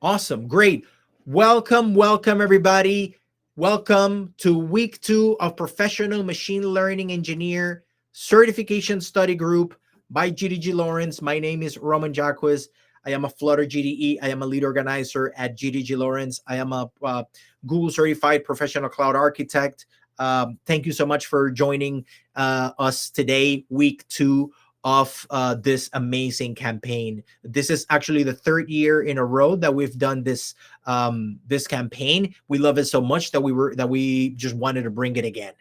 Awesome. Great. Welcome, everybody. Welcome to week 2 of Professional Machine Learning Engineer Certification Study Group by GDG Lawrence. My name is Roman Jacquez. I am a Flutter GDE. I am a lead organizer at GDG Lawrence. I am a Google certified professional cloud architect. Thank you so much for joining us today, week 2 of this amazing campaign. This is actually the third year in a row that we've done this campaign. We love it so much that we just wanted to bring it again.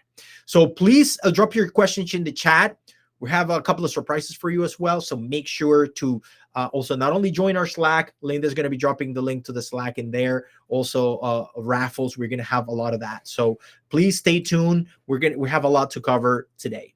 So please drop your questions in the chat. We have a couple of surprises for you as well. So make sure to also not only join our Slack. Linda's going to be dropping the link to the Slack in there. Also raffles. We're going to have a lot of that. So please stay tuned. We have a lot to cover today.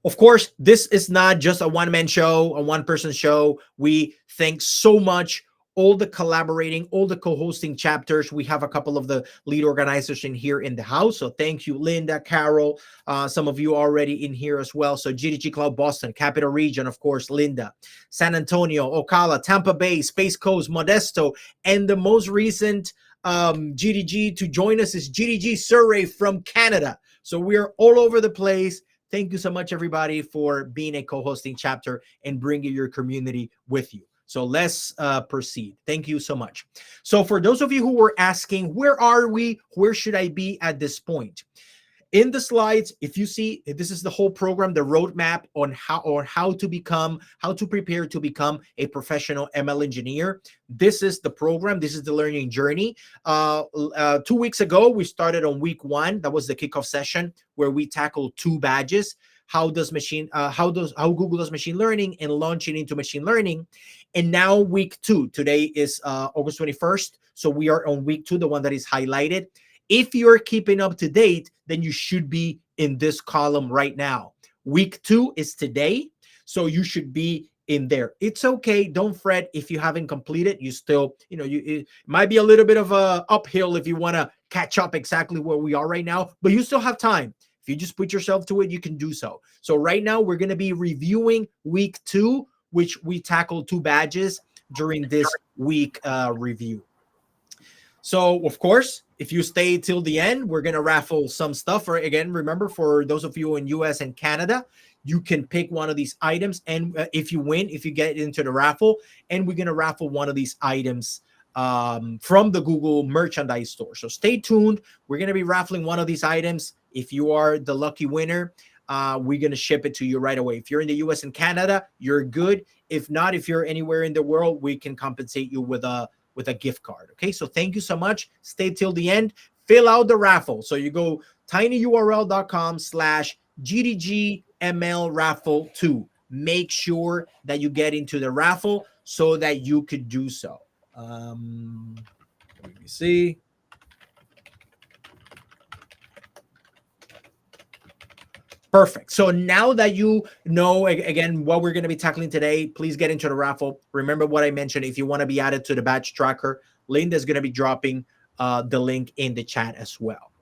Of course, this is not just a one-man show, a one-person show. We thank so much all the collaborating, all the co-hosting chapters. We have a couple of the lead organizers in here in the house. So thank you, Linda, Carol, some of you already in here as well. So GDG Cloud Boston, Capital Region, of course, Linda, San Antonio, Ocala, Tampa Bay, Space Coast, Modesto, and the most recent GDG to join us is GDG Surrey from Canada. So we are all over the place. Thank you so much, everybody, for being a co-hosting chapter and bringing your community with you. So let's proceed. Thank you so much. So for those of you who were asking, where are we? Where should I be at this point? In the slides, if you see, this is the whole program, the roadmap on how to prepare to become a professional ML engineer. This is the program. This is the learning journey. 2 weeks ago, we started on week 1. That was the kickoff session where we tackled 2 badges. How Google does machine learning and launching into machine learning. And now week 2. Today is August 21st. So we are on week 2, the one that is highlighted. If you're keeping up to date, then you should be in this column right now. Week 2 is today, so you should be in there. It's okay. Don't fret if you haven't completed. You still, it might be a little bit of a uphill if you want to catch up exactly where we are right now, but you still have time. If you just put yourself to it, you can do so. So right now, we're going to be reviewing week 2, which we tackled 2 badges during this week review. So, of course, if you stay till the end, we're going to raffle some stuff. Again, remember, for those of you in US and Canada, you can pick one of these items. And if you win, if you get into the raffle, and we're going to raffle one of these items from the Google merchandise store. So stay tuned. We're going to be raffling one of these items. If you are the lucky winner, we're going to ship it to you right away. If you're in the US and Canada, you're good. If not, if you're anywhere in the world, we can compensate you with a gift card. Okay, so thank you so much. Stay till the end. Fill out the raffle. So you go tinyurl.com/GDGMLRaffle2. Make sure that you get into the raffle so that you could do so. Let me see. Perfect. So now that you know, again, what we're going to be tackling today, please get into the raffle. Remember what I mentioned. If you want to be added to the badge tracker, Linda is going to be dropping the link in the chat as well.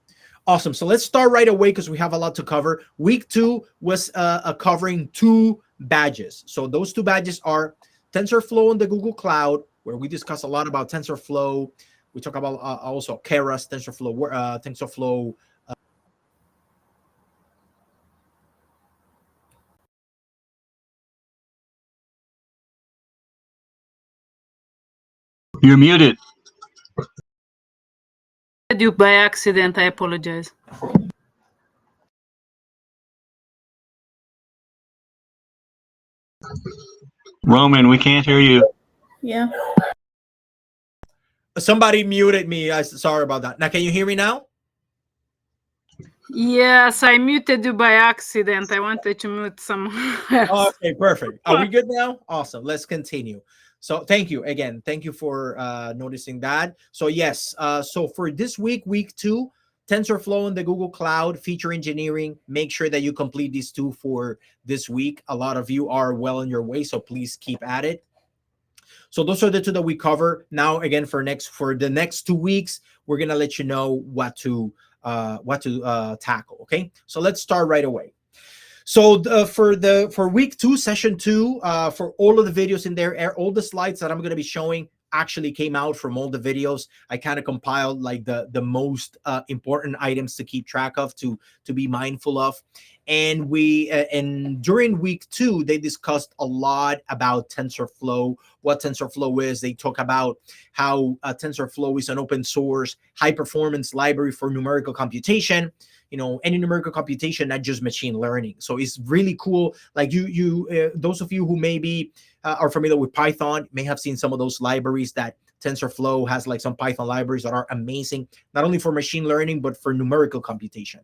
Awesome. So let's start right away because we have a lot to cover. Week 2 was covering 2 badges. So those 2 badges are TensorFlow on the Google Cloud, where we discuss a lot about TensorFlow. We talk about also Keras, TensorFlow. You're muted. You by accident. I apologize. Roman, we can't hear you. Yeah. Somebody muted me. Sorry about that. Now, can you hear me now? Yes, I muted you by accident. I wanted to mute someone else. Okay, perfect. Are we good now? Awesome. Let's continue. So thank you again. Thank you for noticing that. So yes, so for this week, week 2, TensorFlow in the Google Cloud, feature engineering. Make sure that you complete these 2 for this week. A lot of you are well on your way, so please keep at it. So those are the 2 that we cover. Now, again, for the next 2 weeks, we're gonna let you know what to tackle. Okay, so let's start right away. So for week 2, session 2, for all of the videos in there, all the slides that I'm going to be showing, actually came out from all the videos. I kind of compiled like the most important items to keep track of, to be mindful of. And and during week 2, they discussed a lot about TensorFlow, what TensorFlow is. They talk about how TensorFlow is an open source, high performance library for numerical computation. Any numerical computation, not just machine learning. So it's really cool. Like those of you who maybe are familiar with Python may have seen some of those libraries. That TensorFlow has like some Python libraries that are amazing, not only for machine learning, but for numerical computation.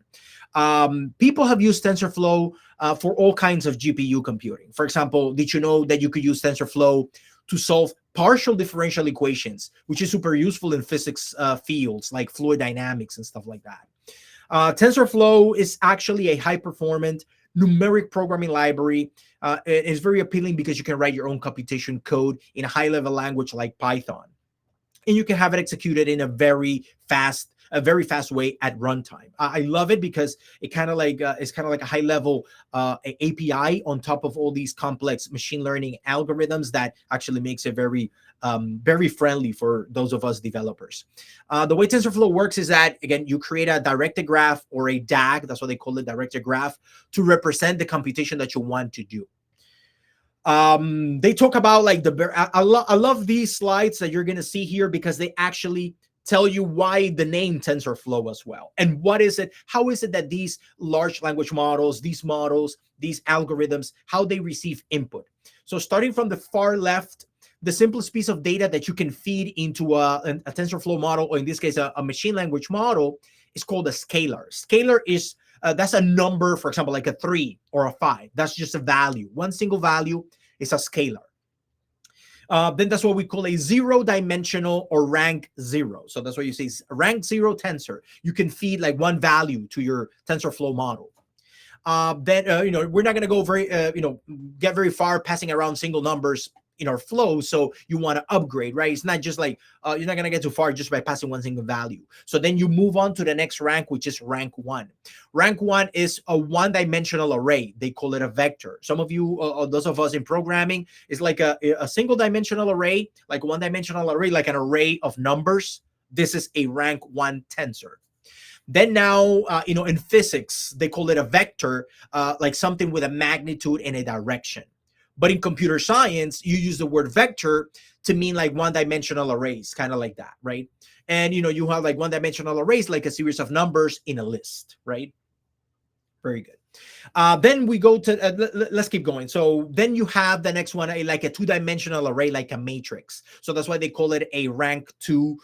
People have used TensorFlow for all kinds of GPU computing. For example, did you know that you could use TensorFlow to solve partial differential equations, which is super useful in physics fields like fluid dynamics and stuff like that. TensorFlow is actually a high-performant numeric programming library. It is very appealing because you can write your own computation code in a high-level language like Python, and you can have it executed in a very fast way at runtime. I love it because it kind of like it's kind of like a high-level API on top of all these complex machine learning algorithms that actually makes it very friendly for those of us developers. The way TensorFlow works is that, again, you create a directed graph, or a DAG, that's what they call it, directed graph, to represent the computation that you want to do. They talk about like I love these slides that you're going to see here, because they actually tell you why the name TensorFlow as well. And what is it? How is it that these large language models, these algorithms, how they receive input? So starting from the far left, the simplest piece of data that you can feed into a TensorFlow model, or in this case, a machine language model, is called a scalar. Scalar is that's a number, for example, like a 3 or a 5. That's just a value. One single value is a scalar. Then that's what we call a zero-dimensional or rank 0. So that's what you say, rank 0 tensor. You can feed like one value to your TensorFlow model. Then we're not going to go get very far passing around single numbers in our flow. So you want to upgrade, right? It's not just like you're not going to get too far just by passing one single value. So then you move on to the next rank, which is rank 1. Rank 1 is a one-dimensional array. They call it a vector. Some of you, those of us in programming, is like a single dimensional array, like a one-dimensional array, like an array of numbers. This is a rank 1 tensor. Then now, in physics, they call it a vector, like something with a magnitude and a direction. But in computer science, you use the word vector to mean like one-dimensional arrays, kind of like that, right? And, you have like one-dimensional arrays, like a series of numbers in a list, right? Very good. Then we go to, let's keep going. So then you have the next one, like a two-dimensional array, like a matrix. So that's why they call it a rank 2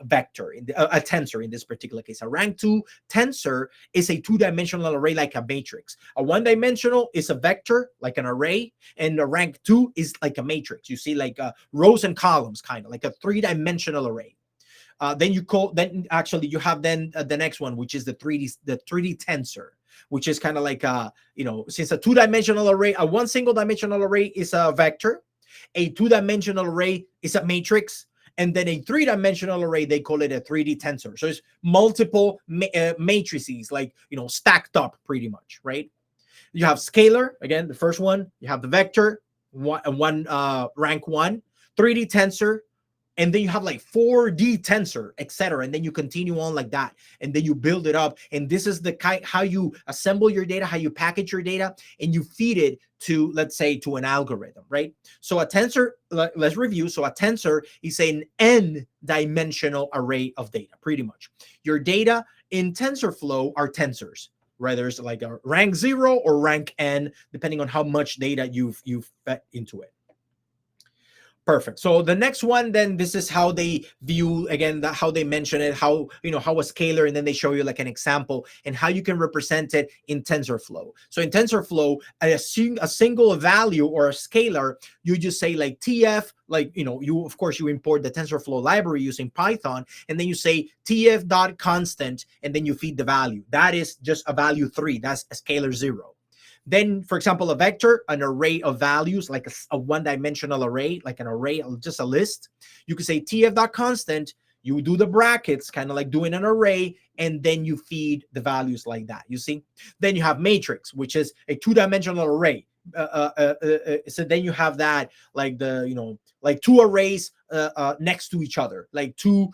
vector, a tensor in this particular case. A rank 2 tensor is a two-dimensional array like a matrix. A one-dimensional is a vector, like an array, and a rank 2 is like a matrix. You see like rows and columns, kind of like a three-dimensional array. Then you have the next one, which is the 3D tensor, which is kind of like since a two-dimensional array, a one single dimensional array is a vector, a two-dimensional array is a matrix, and then a three-dimensional array, they call it a 3D tensor. So it's multiple matrices, like stacked up pretty much, right? You have scalar, again, the first one. You have the vector, one rank 1, 3D tensor, and then you have like 4D tensor, etc. And then you continue on like that, and then you build it up. And this is the kind how you assemble your data, how you package your data, and you feed it to, let's say, to an algorithm, right? So a tensor, let's review. So a tensor is an n-dimensional array of data, pretty much. Your data in TensorFlow are tensors, whether it's like a rank 0 or rank n, depending on how much data you've fed into it. Perfect. So the next one, then this is how they view, again, how they mention it, how a scalar, and then they show you like an example and how you can represent it in TensorFlow. So in TensorFlow, a single value or a scalar, you just say like TF, like, of course you import the TensorFlow library using Python, and then you say TF.constant, and then you feed the value. That is just a value 3. That's a scalar 0. Then, for example, a vector, an array of values, like a one-dimensional array, like an array, just a list. You could say TF.constant, you do the brackets, kind of like doing an array, and then you feed the values like that, you see? Then you have matrix, which is a two-dimensional array. So then you have that, like like two arrays next to each other, like two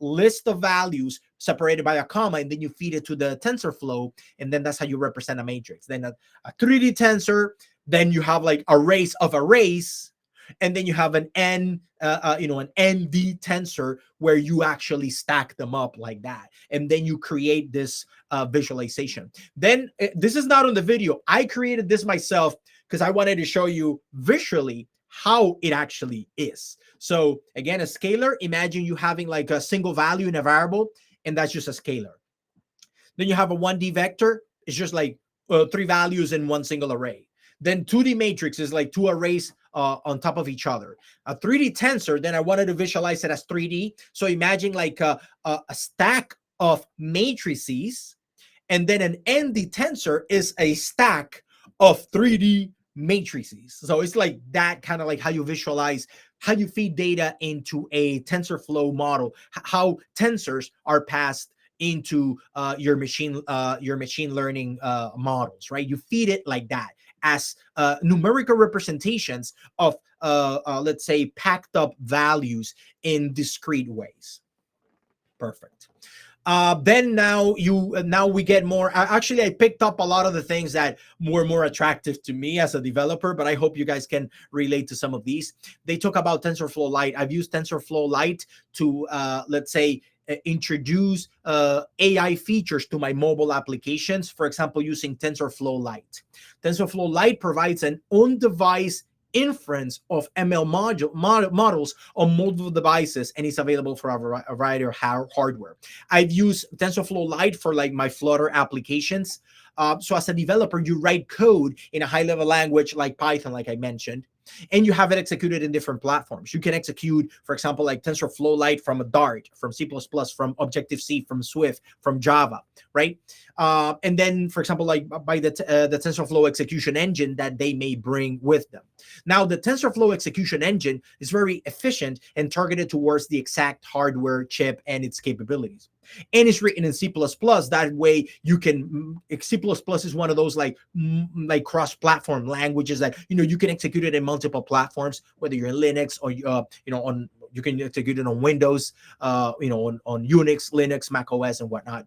list of values separated by a comma, and then you feed it to the TensorFlow, and then that's how you represent a matrix. Then a 3D tensor, then you have like arrays of arrays, and then you have an an ND tensor where you actually stack them up like that, and then you create this visualization. Then this is not on the video. I created this myself because I wanted to show you visually how it actually is. So again, a scalar, imagine you having like a single value in a variable, and that's just a scalar. Then you have a 1D vector. It's just like 3 values in one single array. Then 2D matrix is like 2 arrays on top of each other. A 3D tensor, then I wanted to visualize it as 3D. So imagine like a stack of matrices, and then an ND tensor is a stack of 3D matrices. So it's like that, kind of like how you visualize, how you feed data into a TensorFlow model, how tensors are passed into your machine learning models, right? You feed it like that as numerical representations of let's say packed up values in discrete ways. Perfect. Then now we get more. Actually, I picked up a lot of the things that were more attractive to me as a developer, but I hope you guys can relate to some of these. They talk about TensorFlow Lite. I've used TensorFlow Lite to let's say introduce AI features to my mobile applications. For example, using TensorFlow Lite. TensorFlow Lite provides an on-device inference of ML models on multiple devices, and it's available for a variety of hardware. I've used TensorFlow Lite for like my Flutter applications. So as a developer, you write code in a high-level language like Python, like I mentioned, and you have it executed in different platforms. You can execute, for example, like TensorFlow Lite from a Dart, from C++, from Objective-C, from Swift, from Java, right? And then, for example, like by the TensorFlow execution engine that they may bring with them. Now, the TensorFlow execution engine is very efficient and targeted towards the exact hardware chip and its capabilities. And it's written in C++. That way you can, C++ is one of those like cross-platform languages that, you can execute it in multiple platforms, whether you're in Linux or, you can execute it on Windows, on Unix, Linux, Mac OS, and whatnot.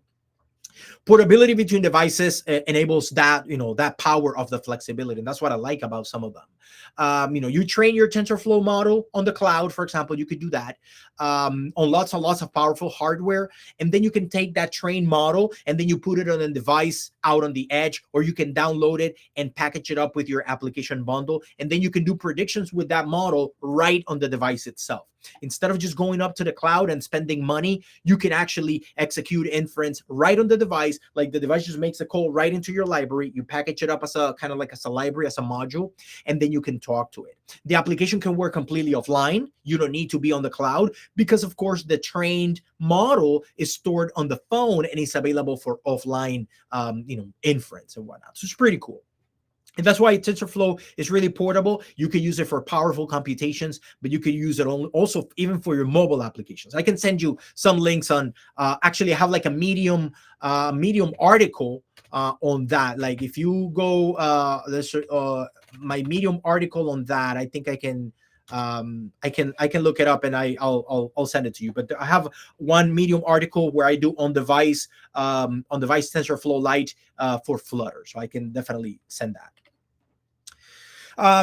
Portability between devices enables that, that power of the flexibility. And that's what I like about some of them. You train your TensorFlow model on the cloud, for example, you could do that on lots and lots of powerful hardware. And then you can take that trained model and then you put it on a device out on the edge, or you can download it and package it up with your application bundle. And then you can do predictions with that model right on the device itself. Instead of just going up to the cloud and spending money, you can actually execute inference right on the device. Like the device just makes a call right into your library. You package it up as a kind of like as a library, as a module, and then you can talk to it. The application can work completely offline. You don't need to be on the cloud because, of course, the trained model is stored on the phone and is available for offline, inference and whatnot. So it's pretty cool. And that's why TensorFlow is really portable. You can use it for powerful computations, but you can use it also even for your mobile applications. I can send you some links on, actually I have like a Medium article on that. Like if you go, there's my Medium article on that. I think I can look it up and I'll send it to you. But I have one Medium article where I do on device TensorFlow Lite for Flutter, so I can definitely send that.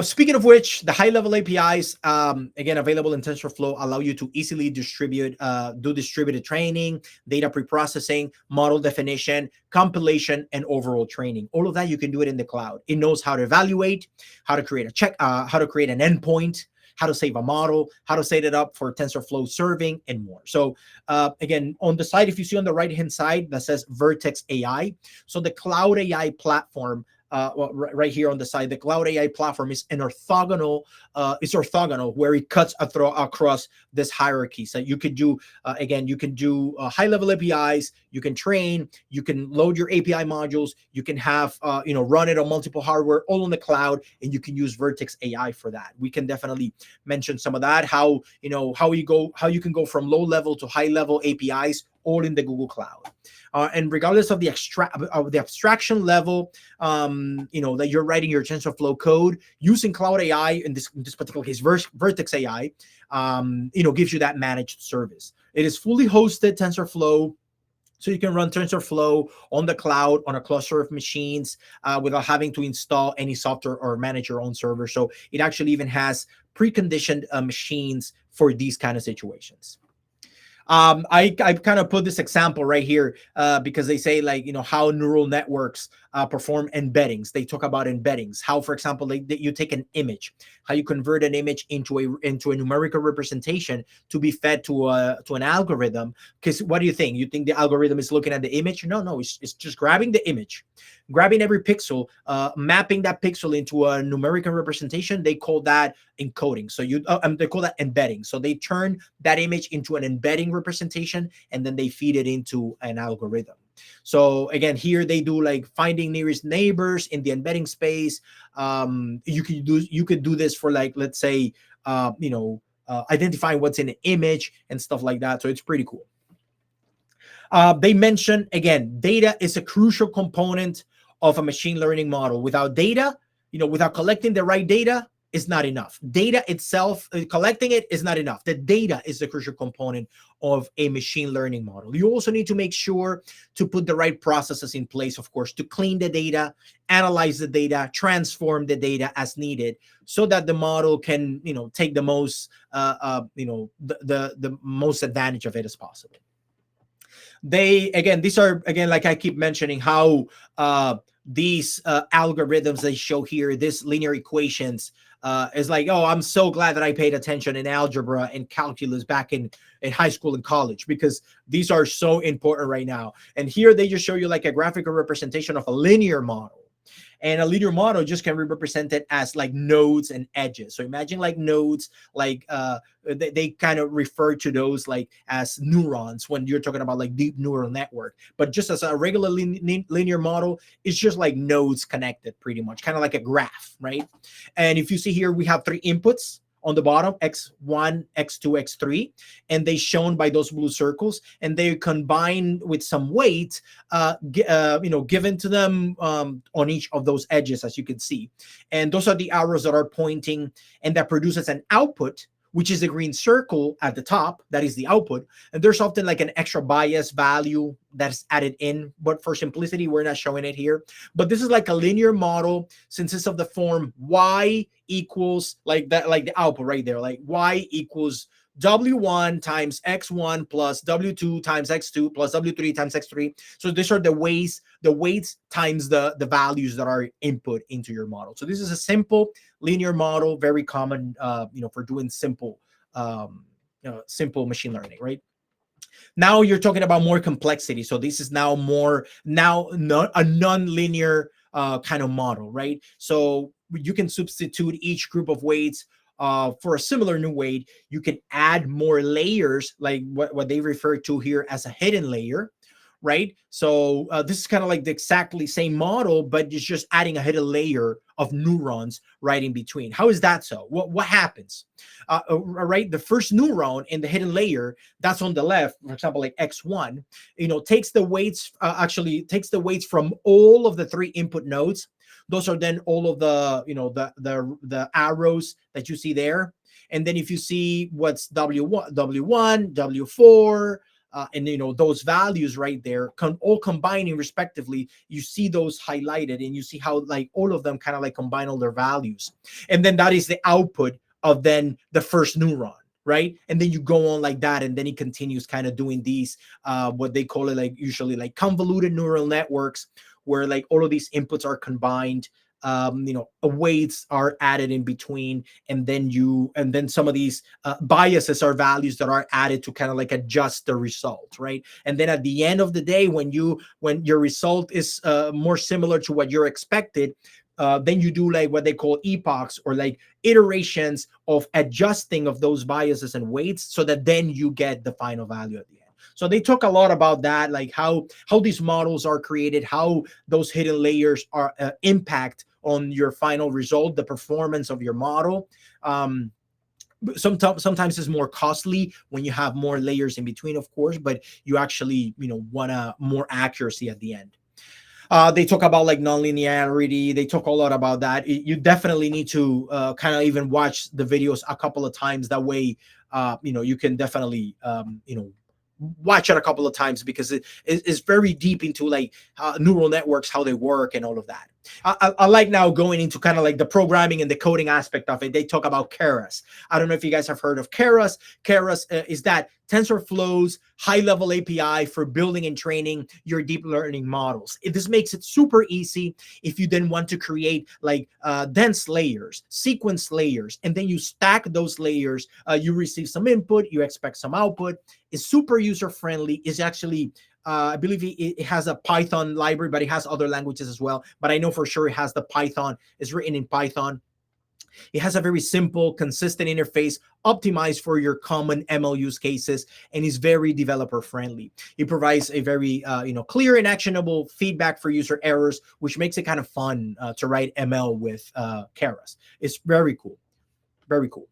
Speaking of which, the high-level APIs, again, available in TensorFlow, allow you to easily distribute, do distributed training, data preprocessing, model definition, compilation, and overall training. All of that, you can do it in the cloud. It knows how to evaluate, how to create a check, how to create an endpoint, how to save a model, how to set it up for TensorFlow serving, and more. So again, on the side, if you see on the right-hand side, that says Vertex AI. So the Cloud AI platform, right here on the side, the Cloud AI platform is an orthogonal, where it cuts across this hierarchy. So you could do, again, you can do high-level APIs, you can train, you can load your API modules, you can have, run it on multiple hardware, all on the cloud, and you can use Vertex AI for that. We can definitely mention some of that, how you can go from low-level to high-level APIs all in the Google Cloud. And regardless of the abstraction level, that you're writing your TensorFlow code using Cloud AI, in this particular case, Vertex AI, gives you that managed service. It is fully hosted TensorFlow. So you can run TensorFlow on the cloud on a cluster of machines without having to install any software or manage your own server. So it actually even has preconditioned machines for these kind of situations. I kind of put this example right here because they say how neural networks perform embeddings. They talk about embeddings. How, for example, you take an image, how you convert an image into a numerical representation to be fed to an algorithm. Because what do you think? You think the algorithm is looking at the image? No, it's just grabbing the image, grabbing every pixel, mapping that pixel into a numerical representation. They call that encoding. So they call that embedding. So they turn that image into an embedding representation, and then they feed it into an algorithm. So again, here they do finding nearest neighbors in the embedding space. You could do this for let's say identifying what's in the image and stuff like that. So it's pretty cool. They mention, again, data is a crucial component of a machine learning model. Without data, without collecting the right data, is not enough. Data itself, collecting it is not enough. The data is the crucial component of a machine learning model. You also need to make sure to put the right processes in place, of course, to clean the data, analyze the data, transform the data as needed, so that the model can, take the most, the most advantage of it as possible. These are, like I keep mentioning, how these algorithms they show here, this linear equations, is I'm so glad that I paid attention in algebra and calculus back in high school and college, because these are so important right now. And here they just show you a graphical representation of a linear model. And a linear model just can be represented as nodes and edges. So imagine nodes, they kind of refer to those as neurons when you're talking about deep neural network. But just as a regular linear model, it's just nodes connected pretty much, kind of like a graph, right? And if you see here, we have 3 inputs on the bottom, x1, x2, x3, and they shown by those blue circles, and they combined with some weight, given to them on each of those edges, as you can see. And those are the arrows that are pointing, and that produces an output, which is the green circle at the top. That is the output. And there's often an extra bias value that's added in, but for simplicity, we're not showing it here. But this is a linear model, consists of the form y equals that, the output right there, y equals W1 times X1 plus W2 times X2 plus W3 times X3. So these are the weights times the values that are input into your model. So this is a simple linear model, very common, for doing simple machine learning, right? Now you're talking about more complexity. So this is now not a non-linear kind of model, right? So you can substitute each group of weights for a similar new weight. You can add more layers, like what they refer to here as a hidden layer, right? So this is kind of the exactly same model, but it's just adding a hidden layer of neurons right in between. How is that so? What happens? Right, the first neuron in the hidden layer, that's on the left, for example, X1, takes the weights, takes the weights from all of the 3 input nodes. Those are then all of the, the arrows that you see there. And then if you see what's W1, W4, and those values right there, all combining respectively, you see those highlighted, and you see how all of them kind of combine all their values. And then that is the output of then the first neuron, right? And then you go on like that, and then it continues kind of doing these, what they call it usually convoluted neural networks, where all of these inputs are combined, weights are added in between, and then some of these biases are values that are added to kind of adjust the result, right? And then at the end of the day, when your result is more similar to what you're expected, then you do what they call epochs, or iterations of adjusting of those biases and weights, so that then you get the final value at the end. So they talk a lot about that, how these models are created, how those hidden layers are impact on your final result, the performance of your model. Sometimes it's more costly when you have more layers in between, of course, but you actually, want more accuracy at the end. They talk about like nonlinearity. They talk a lot about that. You definitely need to kind of even watch the videos a couple of times. That way, you can definitely, watch it a couple of times, because it's very deep into like neural networks, how they work and all of that. I like now going into kind of like the programming and the coding aspect of it. They talk about Keras. I don't know if you guys have heard of Keras. Keras is that TensorFlow's high-level API for building and training your deep learning models. This makes it super easy if you then want to create like dense layers, sequence layers, and then you stack those layers. You receive some input, you expect some output. It's super user-friendly. It's actually I believe it has a Python library, but it has other languages as well. But I know for sure it has the Python. It's written in Python. It has a very simple, consistent interface optimized for your common ML use cases, and is very developer friendly. It provides a very clear and actionable feedback for user errors, which makes it kind of fun to write ML with Keras. It's very cool. Very cool.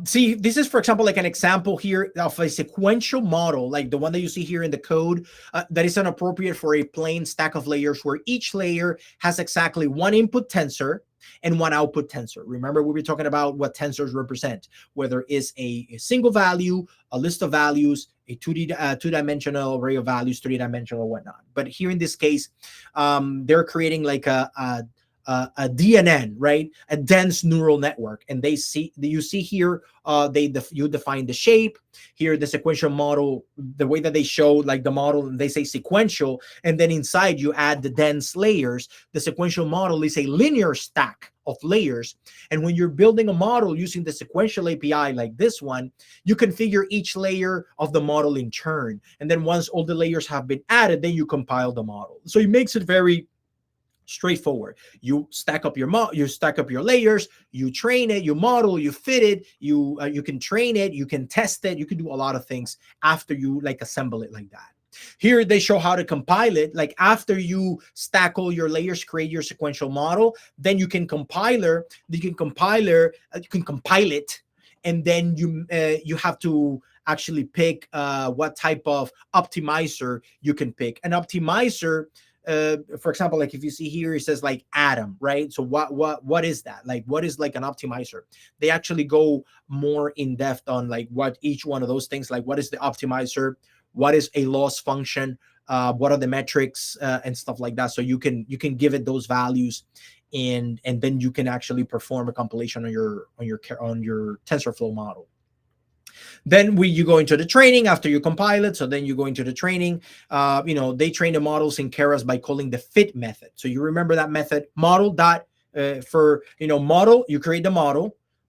See, this is, for example, like an example here of a sequential model, like the one that you see here in the code, that is appropriate for a plain stack of layers where each layer has exactly one input tensor and one output tensor. Remember, we were talking about what tensors represent, whether it's a single value, a list of values, a two-dimensional array of values, three-dimensional, whatnot. But here in this case, they're creating like a DNN, right? A dense neural network. And you see here, you define the shape. Here, the sequential model, the way that they show like the model, they say sequential, and then inside you add the dense layers. The sequential model is a linear stack of layers. And when you're building a model using the sequential API like this one, you configure each layer of the model in turn. And then once all the layers have been added, then you compile the model. So it makes it very straightforward. You stack up your layers, you train it, you model, you fit it, you can train it, you can test it, you can do a lot of things after you like assemble it like that. Here they show how to compile it. Like after you stack all your layers, create your sequential model, then you can compile it, and then you have to actually pick what type of optimizer you can pick. An optimizer, for example, like if you see here, it says like Atom, right? So what is that? Like, what is like an optimizer? They actually go more in depth on like what each one of those things, like what is the optimizer, what is a loss function, what are the metrics, and stuff like that. So you can give it those values, and then you can actually perform a compilation on your TensorFlow model. Then you go into the training after you compile it. So then you go into the training. They train the models in Keras by calling the fit method. So you remember that method, model, you create the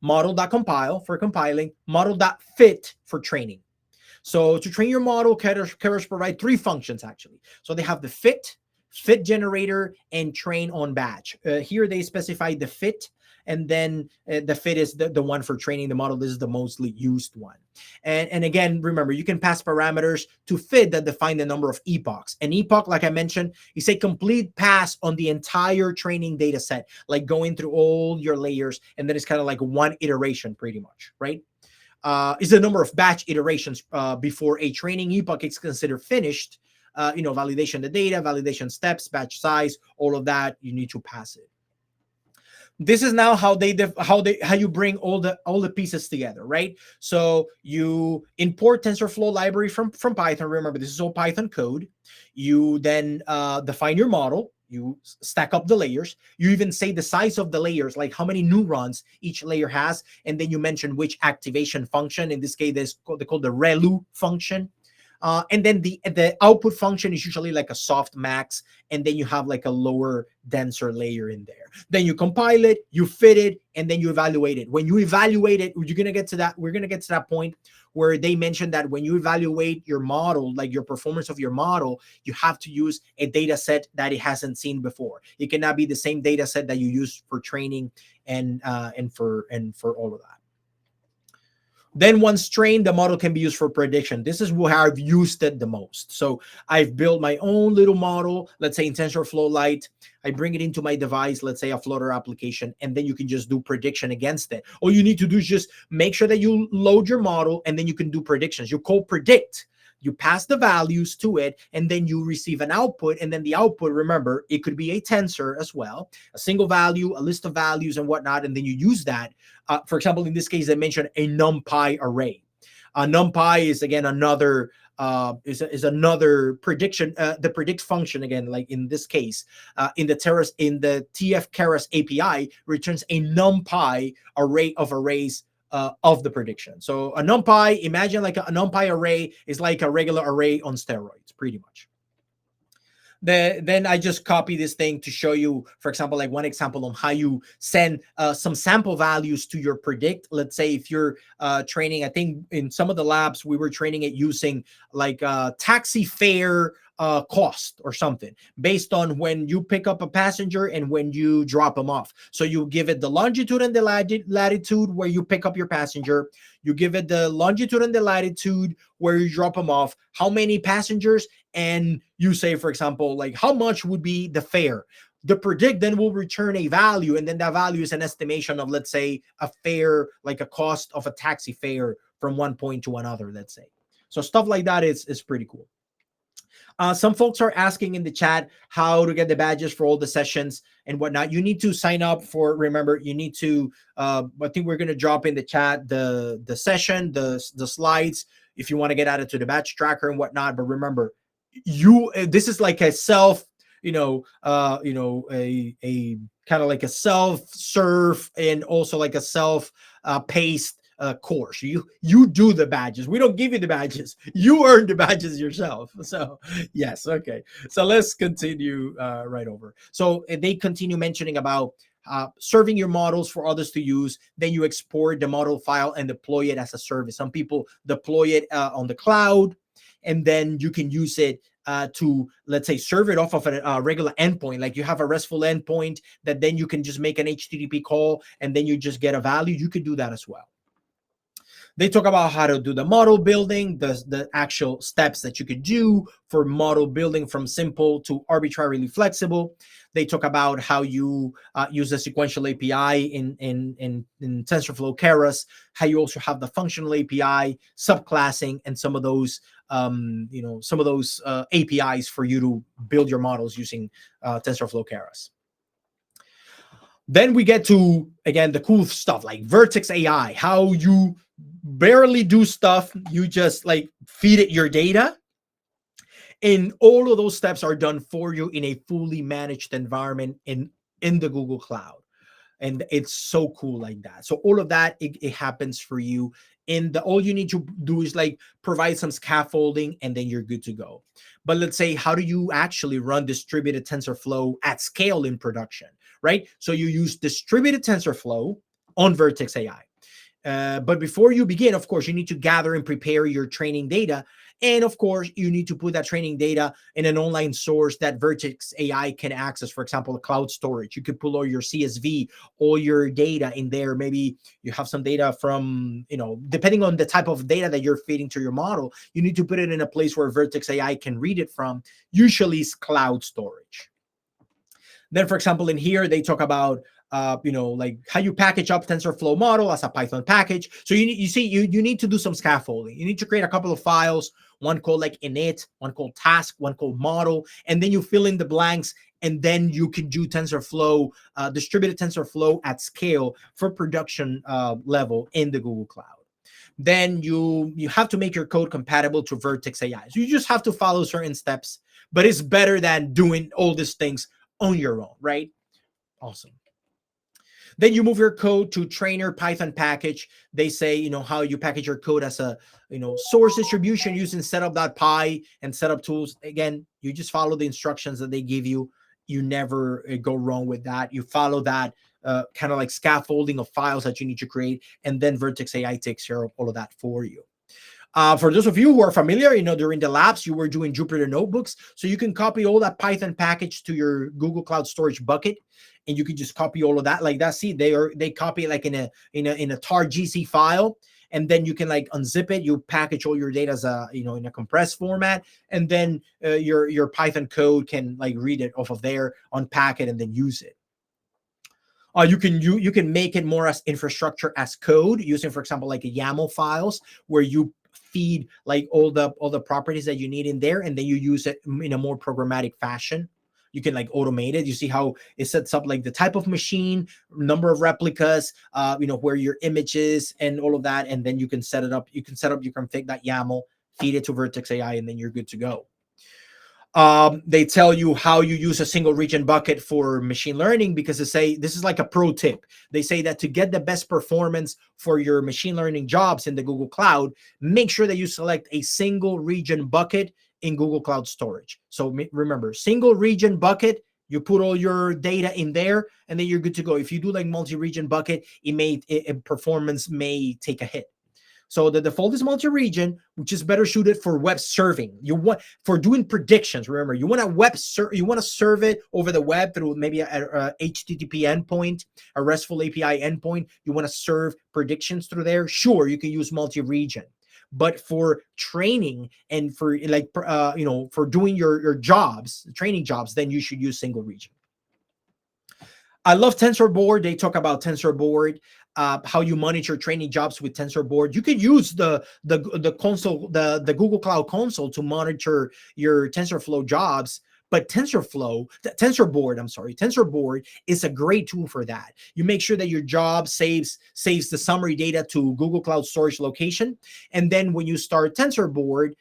model.compile for compiling, model.fit for training. So to train your model, Keras provide three functions actually. So they have the fit generator, and train on batch. Here they specify the fit, and then the fit is the one for training the model. This is the mostly used one. And again, remember, you can pass parameters to fit that define the number of epochs. An epoch, like I mentioned, is a complete pass on the entire training data set, like going through all your layers, and then it's kind of like one iteration pretty much, right? Is the number of batch iterations before a training epoch is considered finished. Validation the data, validation steps, batch size, all of that, you need to pass it. This is now how you bring all the pieces together, right? So you import TensorFlow library from Python. Remember, this is all Python code. You then define your model. You stack up the layers. You even say the size of the layers, like how many neurons each layer has, and then you mention which activation function. In this case, they call the ReLU function. And then the output function is usually like a soft max, and then you have like a lower, denser layer in there. Then you compile it, you fit it, and then you evaluate it. When you evaluate it, we're gonna get to that point where they mentioned that when you evaluate your model, like your performance of your model, you have to use a data set that it hasn't seen before. It cannot be the same data set that you use for training and for all of that. Then once trained, the model can be used for prediction. This is where I've used it the most. So I've built my own little model, let's say in TensorFlow Lite. I bring it into my device, let's say a Flutter application, and then you can just do prediction against it. All you need to do is just make sure that you load your model, and then you can do predictions. You call predict. You pass the values to it, and then you receive an output. And then the output, remember, it could be a tensor as well, a single value, a list of values and whatnot. And then you use that. For example, in this case, I mentioned a NumPy array. NumPy is, again, another is another prediction. The predict function, again, like in this case, in the TF Keras API, returns a NumPy array of arrays of the prediction. So a NumPy, imagine like a NumPy array is like a regular array on steroids, pretty much. Then I just copy this thing to show you, for example, like one example on how you send some sample values to your predict. Let's say if you're training, I think in some of the labs, we were training it using like taxi fare cost or something based on when you pick up a passenger and when you drop them off. So you give it the longitude and the latitude where you pick up your passenger. You give it the longitude and the latitude where you drop them off, how many passengers, and you say, for example, like how much would be the fare. The predict then will return a value, and then that value is an estimation of, let's say, a fare, like a cost of a taxi fare from one point to another, let's say. So stuff like that is pretty cool. Some folks are asking in the chat how to get the badges for all the sessions and whatnot. You need to sign up for, remember, you need to, I think we're going to drop in the chat the session, the slides, if you want to get added to the badge tracker and whatnot. But remember, this is like a self, a kind of like a self-serve and also like a self-paced course. You do the badges. We don't give you the badges. You earn the badges yourself. So yes, okay. So let's continue right over. So they continue mentioning about serving your models for others to use. Then you export the model file and deploy it as a service. Some people deploy it on the cloud, and then you can use it to, let's say, serve it off of a regular endpoint. Like you have a RESTful endpoint that then you can just make an HTTP call and then you just get a value. You could do that as well. They talk about how to do the model building, the actual steps that you could do for model building from simple to arbitrarily flexible. They talk about how you use the sequential API in TensorFlow Keras, how you also have the functional API, subclassing, and some of those APIs for you to build your models using TensorFlow Keras. Then we get to, again, the cool stuff like Vertex AI, how you barely do stuff. You just like feed it your data. And all of those steps are done for you in a fully managed environment in the Google Cloud. And it's so cool like that. So all of that, it happens for you. And all you need to do is like provide some scaffolding and then you're good to go. But let's say, how do you actually run distributed TensorFlow at scale in production, right? So you use distributed TensorFlow on Vertex AI. But before you begin, of course, you need to gather and prepare your training data. And of course, you need to put that training data in an online source that Vertex AI can access. For example, cloud storage. You could pull all your CSV, all your data in there. Maybe you have some data from, depending on the type of data that you're feeding to your model, you need to put it in a place where Vertex AI can read it from. Usually it's cloud storage. Then, for example, in here, they talk about like how you package up TensorFlow model as a Python package. So you need to do some scaffolding. You need to create a couple of files, one called like init, one called task, one called model, and then you fill in the blanks, and then you can do TensorFlow, distributed TensorFlow at scale for production level in the Google Cloud. Then you have to make your code compatible to Vertex AI. So you just have to follow certain steps, but it's better than doing all these things on your own, right? Awesome. Then you move your code to trainer Python package. They say, how you package your code as a, source distribution using setup.py and setup tools. Again, you just follow the instructions that they give you. You never go wrong with that. You follow that kind of like scaffolding of files that you need to create. And then Vertex AI takes care of all of that for you. For those of you who are familiar, during the labs, you were doing Jupyter notebooks. So you can copy all that Python package to your Google Cloud Storage bucket, and you can just copy all of that like that. See, they copy it like in a tar GC file, and then you can like unzip it. You package all your data as a, in a compressed format, and then your Python code can like read it off of there, unpack it, and then use it. You can make it more as infrastructure as code using, for example, like a YAML files where you feed like all the properties that you need in there, and then you use it in a more programmatic fashion. You can like automate it. You see how it sets up like the type of machine, number of replicas, where your image is and all of that, and then you can set it up. You can config that YAML, feed it to Vertex AI, and then you're good to go. They tell you how you use a single region bucket for machine learning, because they say this is like a pro tip. They say that to get the best performance for your machine learning jobs in the Google Cloud, make sure that you select a single region bucket in Google Cloud Storage. So remember, single region bucket, you put all your data in there, and then you're good to go. If you do like multi-region bucket, performance may take a hit. So the default is multi-region, which is better suited for web serving. You want for doing predictions. Remember, you want to serve it over the web through maybe a HTTP endpoint, a RESTful API endpoint. You want to serve predictions through there. Sure, you can use multi-region, but for training and for like for doing your jobs, training jobs, then you should use single region. I love TensorBoard. They talk about TensorBoard, how you monitor training jobs with TensorBoard. You could use the console, the Google Cloud Console, to monitor your TensorFlow jobs. But TensorBoard is a great tool for that. You make sure that your job saves the summary data to Google Cloud Storage location, and then when you start TensorBoard,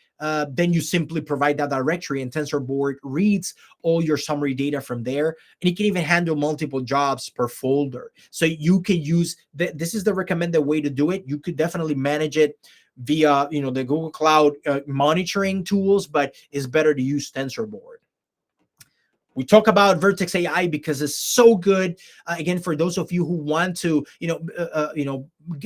then you simply provide that directory, and TensorBoard reads all your summary data from there, and it can even handle multiple jobs per folder. So you can use this is the recommended way to do it. You could definitely manage it via the Google Cloud monitoring tools, but it's better to use TensorBoard. We talk about Vertex AI because it's so good. Again, for those of you who want to,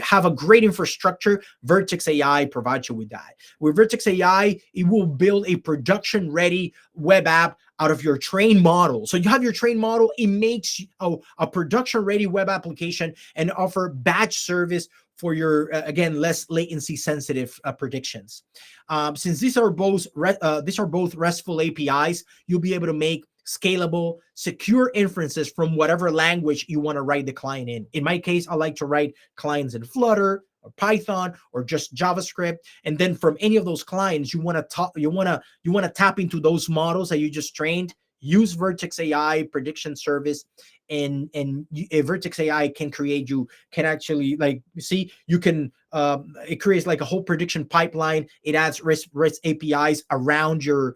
have a great infrastructure, Vertex AI provides you with that. With Vertex AI, it will build a production-ready web app out of your trained model. So you have your trained model, it makes a production-ready web application and offer batch service for your, again, less latency sensitive predictions. Since these are both RESTful APIs, you'll be able to make scalable, secure inferences from whatever language you want to write the client in. In my case, I like to write clients in Flutter or Python or just JavaScript. And then from any of those clients, you want to tap into those models that you just trained. Use Vertex AI prediction service, and Vertex AI can actually it creates like a whole prediction pipeline. It adds REST APIs around your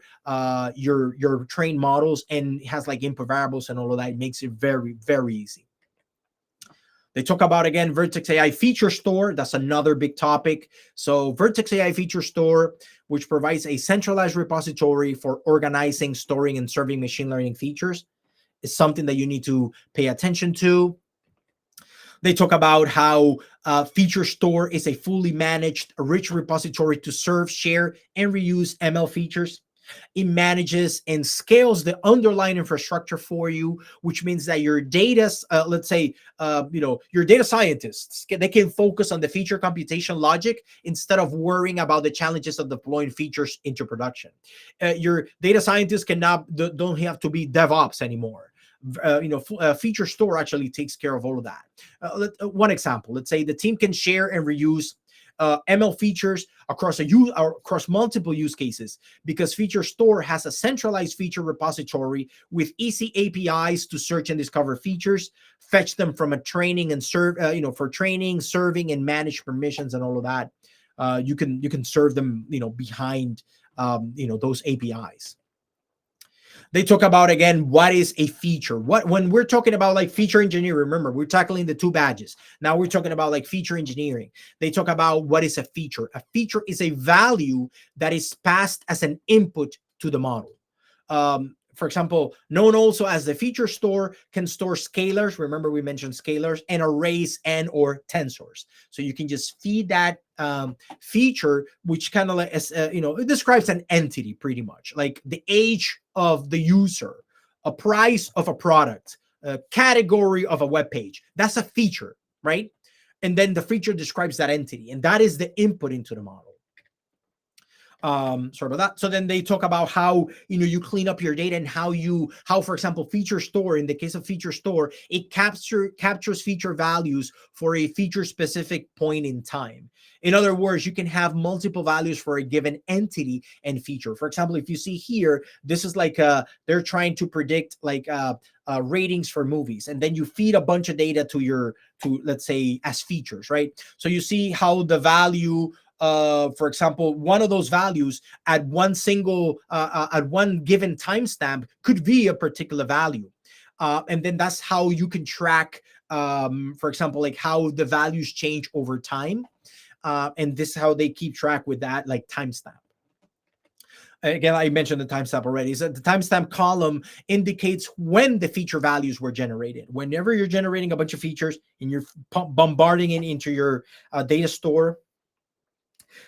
trained models, and it has like input variables and all of that. It makes it very, very easy. They talk about, again, Vertex AI Feature Store. That's another big topic. So Vertex AI Feature Store, which provides a centralized repository for organizing, storing, and serving machine learning features, is something that you need to pay attention to. They talk about how Feature Store is a fully managed, rich repository to serve, share, and reuse ML features. It manages and scales the underlying infrastructure for you, which means that your data, your data scientists, they can focus on the feature computation logic instead of worrying about the challenges of deploying features into production. Your data scientists don't have to be DevOps anymore. Feature Store actually takes care of all of that. One example, let's say the team can share and reuse ML features across multiple use cases, because Feature Store has a centralized feature repository with easy APIs to search and discover features, fetch them from a training and for training, serving, and manage permissions and all of that. You can serve them, behind, those APIs. They talk about, again, what is a feature? When we're talking about like feature engineering, remember, we're tackling the two badges. Now we're talking about like feature engineering. They talk about what is a feature. A feature is a value that is passed as an input to the model. For example, known also as the Feature Store, can store scalars. Remember, we mentioned scalars, and arrays and or tensors. So you can just feed that feature, which kind of like, it describes an entity pretty much, like the age of the user, a price of a product, a category of a web page. That's a feature, right? and then the feature describes that entity, and that is the input into the model. Sorry about that. So then they talk about how, you clean up your data, and how, for example, feature store, in the case of feature store, it captures feature values for a feature specific point in time. In other words, you can have multiple values for a given entity and feature. For example, if you see here, this is like they're trying to predict like ratings for movies, and then you feed a bunch of data to let's say as features, right? So you see how the value, for example, one of those values at one given timestamp could be a particular value. And then that's how you can track, for example, like how the values change over time. And this is how they keep track with that, like timestamp. Again, I mentioned the timestamp already. So the timestamp column indicates when the feature values were generated. Whenever you're generating a bunch of features and you're bombarding it into your data store,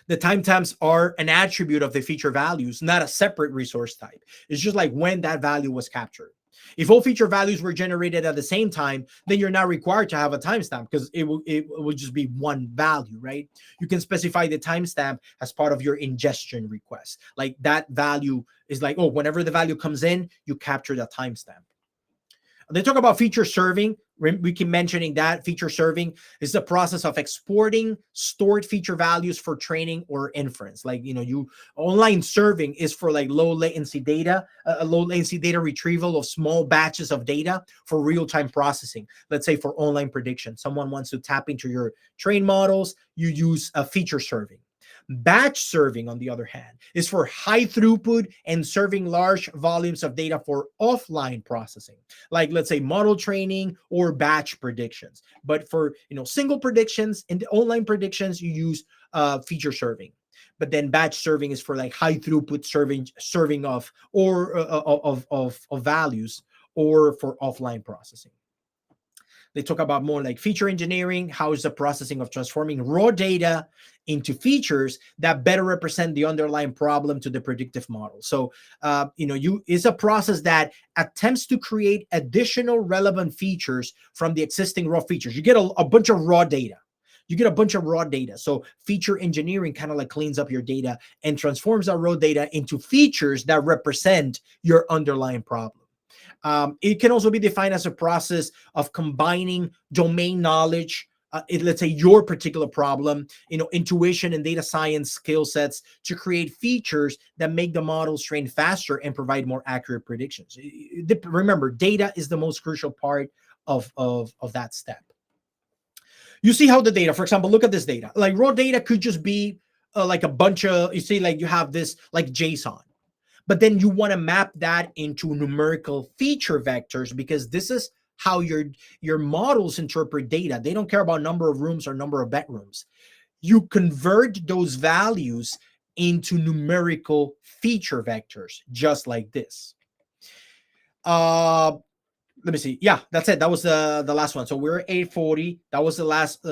the timestamps are an attribute of the feature values, not a separate resource type. It's just like when that value was captured. If all feature values were generated at the same time, then you're not required to have a timestamp, because it will just be one value, right? You can specify the timestamp as part of your ingestion request. Like that value is like, oh, whenever the value comes in, you capture the timestamp. They talk about feature serving. We keep mentioning that feature serving is the process of exporting stored feature values for training or inference. Like, online serving is for like low latency data retrieval of small batches of data for real-time processing. Let's say for online prediction, someone wants to tap into your trained models, you use a feature serving. Batch serving, on the other hand, is for high throughput and serving large volumes of data for offline processing, like let's say model training or batch predictions. But for single predictions and online predictions, you use feature serving. But then batch serving is for like high throughput serving of values, or for offline processing. They talk about more like feature engineering. How is the processing of transforming raw data into features that better represent the underlying problem to the predictive model? So, it's a process that attempts to create additional relevant features from the existing raw features. You get a bunch of raw data. So feature engineering kind of like cleans up your data and transforms that raw data into features that represent your underlying problem. It can also be defined as a process of combining domain knowledge, let's say your particular problem, intuition and data science skill sets to create features that make the models train faster and provide more accurate predictions. Remember, data is the most crucial part of that step. You see how the data, for example, look at this data. Like raw data could just be like a bunch of, you see, like you have this like JSON. But then you want to map that into numerical feature vectors, because this is how your models interpret data. They don't care about number of rooms or number of bedrooms. You convert those values into numerical feature vectors, just like this. Let me see. Yeah, that's it. That was the last one. So we're at 840. That was the last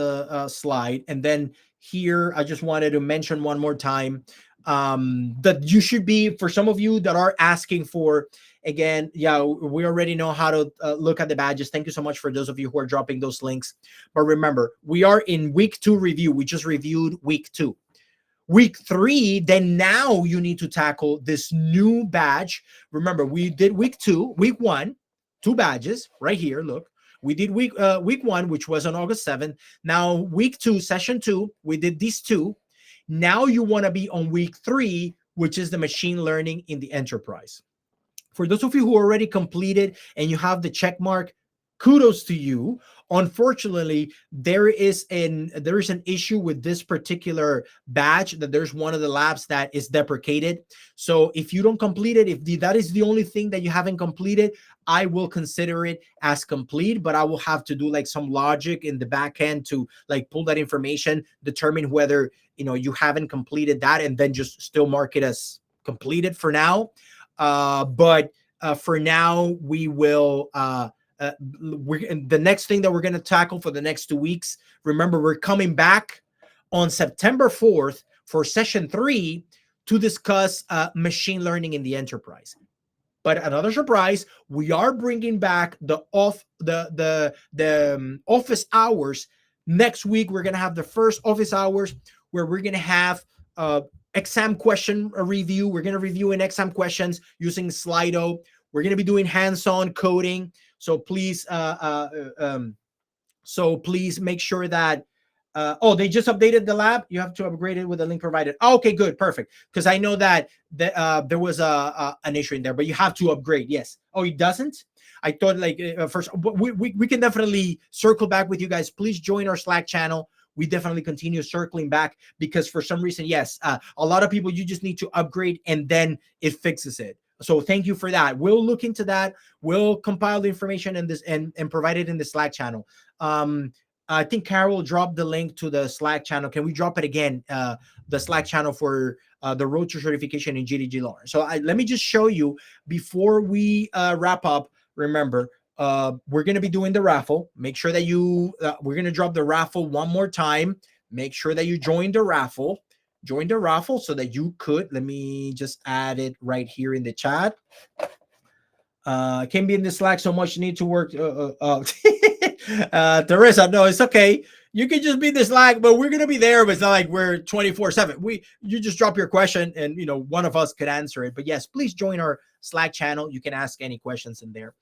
slide. And then here, I just wanted to mention one more time that you should be, for some of you that are asking for, again, yeah, we already know how to look at the badges. Thank you so much for those of you who are dropping those links. But remember, we are in week 2 review. We just reviewed week 2. Week 3, then now you need to tackle this new badge. Remember, we did week 1, 2 badges right here. Look, we did week 1, which was on August 7th. Now week 2, session 2, we did these 2. Now you want to be on week 3, which is the machine learning in the enterprise. For those of you who already completed and you have the check mark, kudos to you. Unfortunately, there is an issue with this particular badge, that there's one of the labs that is deprecated. So if you don't complete it, if that is the only thing that you haven't completed, I will consider it as complete, but I will have to do like some logic in the back end to like pull that information, determine whether you haven't completed that, and then just still mark it as completed for now. But for now, we will. The next thing that we're going to tackle for the next 2 weeks. Remember, we're coming back on September 4th for session 3 to discuss machine learning in the enterprise. But another surprise, we are bringing back the office hours Next week, we're going to have the first office hours where we're going to have exam question review. We're going to review an exam questions using Slido. We're going to be doing hands-on coding. So please, make sure that they just updated the lab. You have to upgrade it with the link provided. Oh, okay, good, perfect. Because I know that there was an issue in there, but you have to upgrade. Yes. Oh, it doesn't. I thought like first we can definitely circle back with you guys. Please join our Slack channel. We definitely continue circling back because for some reason, yes, a lot of people, you just need to upgrade and then it fixes it. So thank you for that. We'll look into that. We'll compile the information in this and provide it in the Slack channel. I think Carol dropped the link to the Slack channel. Can we drop it again? The Slack channel for the road to certification in GDG Lawrence. So let me just show you before we wrap up. Remember, we're going to be doing the raffle. Make sure that we're going to drop the raffle one more time. Make sure that you join the raffle. Join the raffle so that you could, let me just add it right here in the chat. Can't be in the Slack so much, need to work. Teresa, no, it's okay. You can just be in the Slack, but we're going to be there. But it's not like we're 24/7. You just drop your question and, one of us could answer it. But yes, please join our Slack channel. You can ask any questions in there.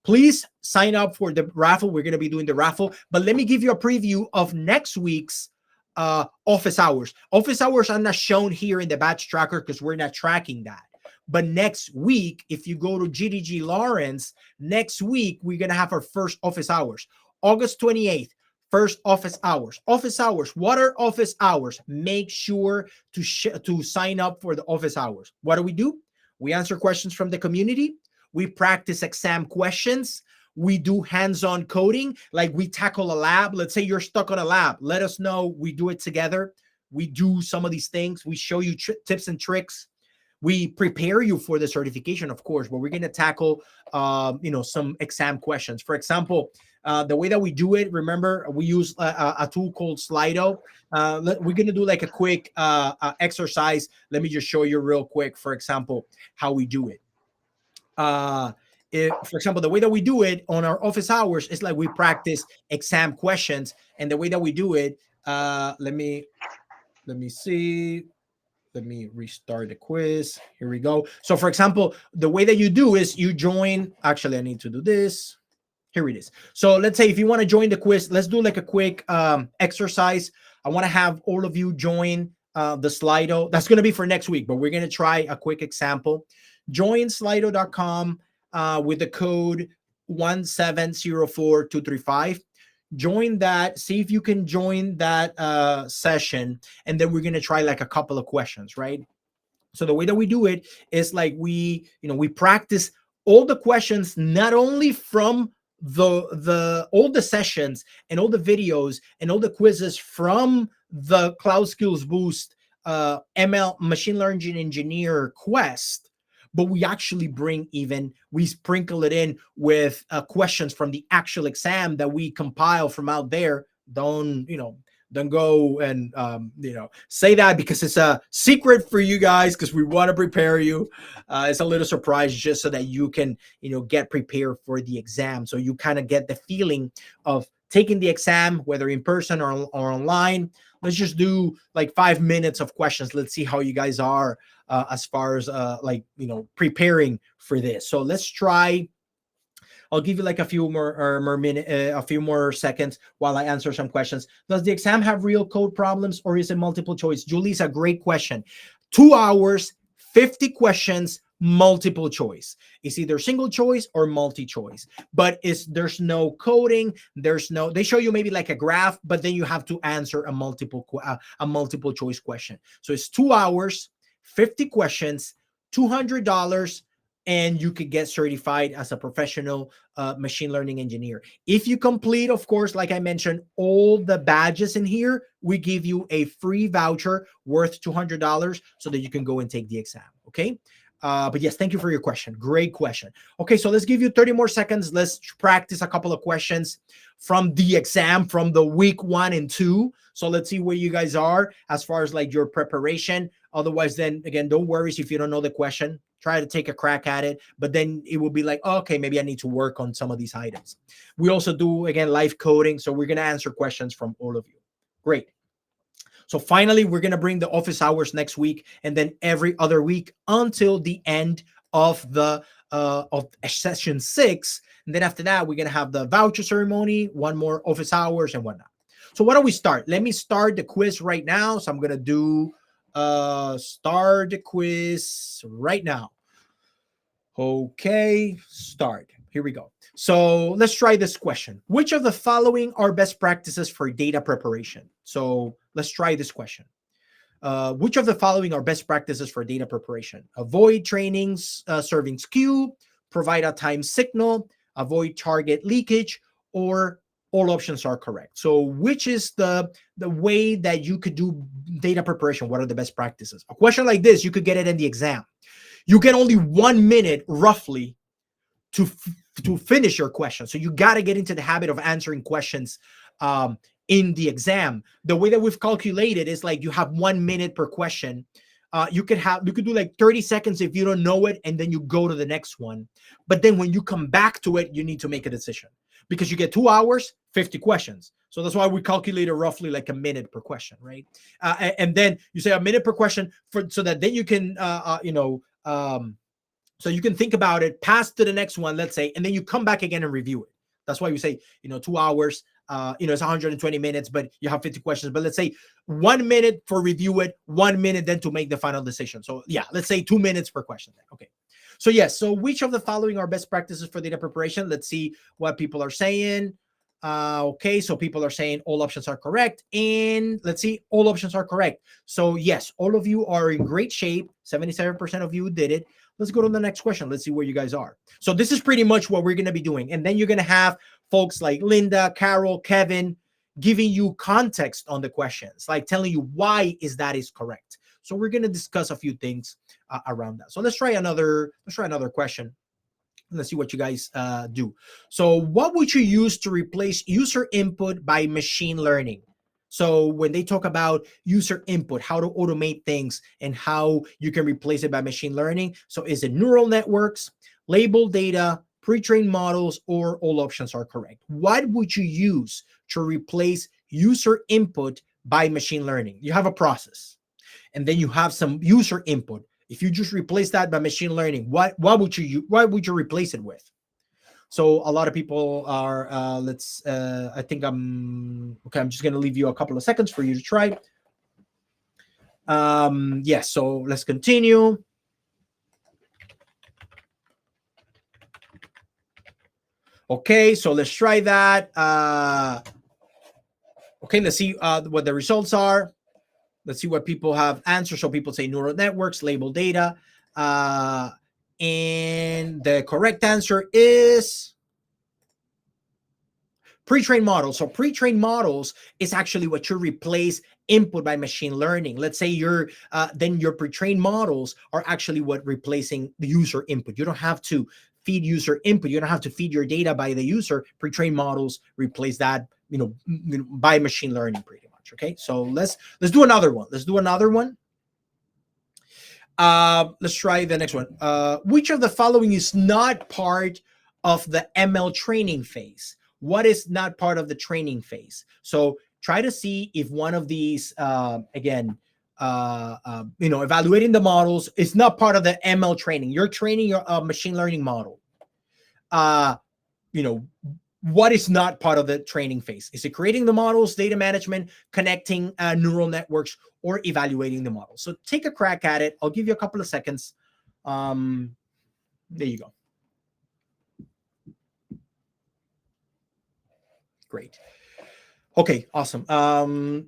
Please sign up for the raffle. We're going to be doing the raffle, but let me give you a preview of next week's office hours. Office hours are not shown here in the batch tracker because we're not tracking that. But next week, if you go to GDG Lawrence, next week, we're going to have our first office hours. August 28th, first office hours. Office hours. What are office hours? Make sure to sign up for the office hours. What do? We answer questions from the community. We practice exam questions. We do hands-on coding, like we tackle a lab. Let's say you're stuck on a lab. Let us know. We do it together. We do some of these things. We show you tips and tricks. We prepare you for the certification, of course, but we're going to tackle, some exam questions. For example, the way that we do it, remember, we use a tool called Slido. We're going to do like a quick exercise. Let me just show you real quick, for example, how we do it. For example, the way that we do it on our office hours is like we practice exam questions, and the way that we do it, let me see. Let me restart the quiz. Here we go. So for example, the way that you do is you join. Actually, I need to do this. Here it is. So let's say if you want to join the quiz, let's do like a quick exercise. I want to have all of you join the Slido. That's going to be for next week, but we're going to try a quick example. Join slido.com with the code 1704235. Join that. See if you can join that session, and then we're going to try like a couple of questions, right? So the way that we do it is like we practice all the questions, not only from all the sessions and all the videos and all the quizzes from the Cloud Skills Boost ML Machine Learning Engineer Quest, but we actually we sprinkle it in with questions from the actual exam that we compile from out there. Don't go and say that because it's a secret for you guys, because we want to prepare you. It's a little surprise just so that you can get prepared for the exam, so you kind of get the feeling of taking the exam, whether in person or online. Let's just do like 5 minutes of questions. Let's see how you guys are as far as preparing for this. So let's try. I'll give you like a few more seconds while I answer some questions. Does the exam have real code problems, or is it multiple choice? Julie's a great question. 2 hours, 50 questions, multiple choice. It's either single choice or multi-choice, but there's no coding. They show you maybe like a graph, but then you have to answer a multiple choice question. So it's 2 hours, 50 questions, $200, and you could get certified as a professional machine learning engineer. If you complete, of course, like I mentioned, all the badges in here, we give you a free voucher worth $200 so that you can go and take the exam. Okay. But yes, thank you for your question. Great question. Okay, so let's give you 30 more seconds. Let's practice a couple of questions from the exam from the week 1 and 2. So let's see where you guys are as far as like your preparation. Otherwise, then again, don't worry if you don't know the question. Try to take a crack at it, but then it will be like, oh, okay, maybe I need to work on some of these items. We also do, again, live coding. So we're going to answer questions from all of you. Great. So finally, we're going to bring the office hours next week and then every other week until the end of the of session 6. And then after that, we're going to have the voucher ceremony, one more office hours and whatnot. So why don't we start? Let me start the quiz right now. So I'm going to do start the quiz right now. Okay, start. Here we go. So let's try this question. Which of the following are best practices for data preparation? So let's try this question. Which of the following are best practices for data preparation? Avoid trainings, serving skew, provide a time signal, avoid target leakage, or all options are correct. So which is the way that you could do data preparation? What are the best practices? A question like this, you could get it in the exam. You get only 1 minute roughly to finish your question. So you got to get into the habit of answering questions in the exam. The way that we've calculated is like you have 1 minute per question. You could do like 30 seconds if you don't know it, and then you go to the next one. But then when you come back to it, you need to make a decision because you get 2 hours, 50 questions. So that's why we calculated roughly like a minute per question, right? And then you say a minute per question so that then you can, so you can think about it, pass to the next one, let's say, and then you come back again and review it. That's why we say, 2 hours, it's 120 minutes, but you have 50 questions. But let's say 1 minute for review it, 1 minute then to make the final decision. So yeah, let's say 2 minutes per question. Okay. So yes, so which of the following are best practices for data preparation? Let's see what people are saying. Okay, so people are saying all options are correct. And let's see, all options are correct. So yes, all of you are in great shape. 77% of you did it. Let's go to the next question. Let's see where you guys are. So this is pretty much what we're going to be doing. And then you're going to have folks like Linda, Carol, Kevin, giving you context on the questions, like telling you why that is correct. So we're going to discuss a few things around that. So let's try another question. Let's see what you guys do. So what would you use to replace user input by machine learning? So when they talk about user input, how to automate things and how you can replace it by machine learning. So is it neural networks, label data, pre-trained models, or all options are correct? What would you use to replace user input by machine learning? You have a process and then you have some user input. If you just replace that by machine learning, what would you replace it with? So a lot of people are, I think I'm just going to leave you a couple of seconds for you to try. Yes, so let's continue. Okay, so let's try that. Okay, let's see what the results are. Let's see what people have answered. So people say neural networks, label data. And the correct answer is pre-trained models. So pre-trained models is actually what you replace input by machine learning. Let's say then your pre-trained models are actually what replacing the user input. You don't have to feed user input. You don't have to feed your data by the user. Pre-trained models replace that, by machine learning pretty much. Okay, so let's do another one. Let's try the next one. Which of the following is not part of the ML training phase? What is not part of the training phase? So try to see if one of these, evaluating the models is not part of the ML training. You're training your machine learning model. What is not part of the training phase? Is it creating the models, data management, connecting neural networks, or evaluating the model? So take a crack at it. I'll give you a couple of seconds. There you go. Great. Okay, awesome.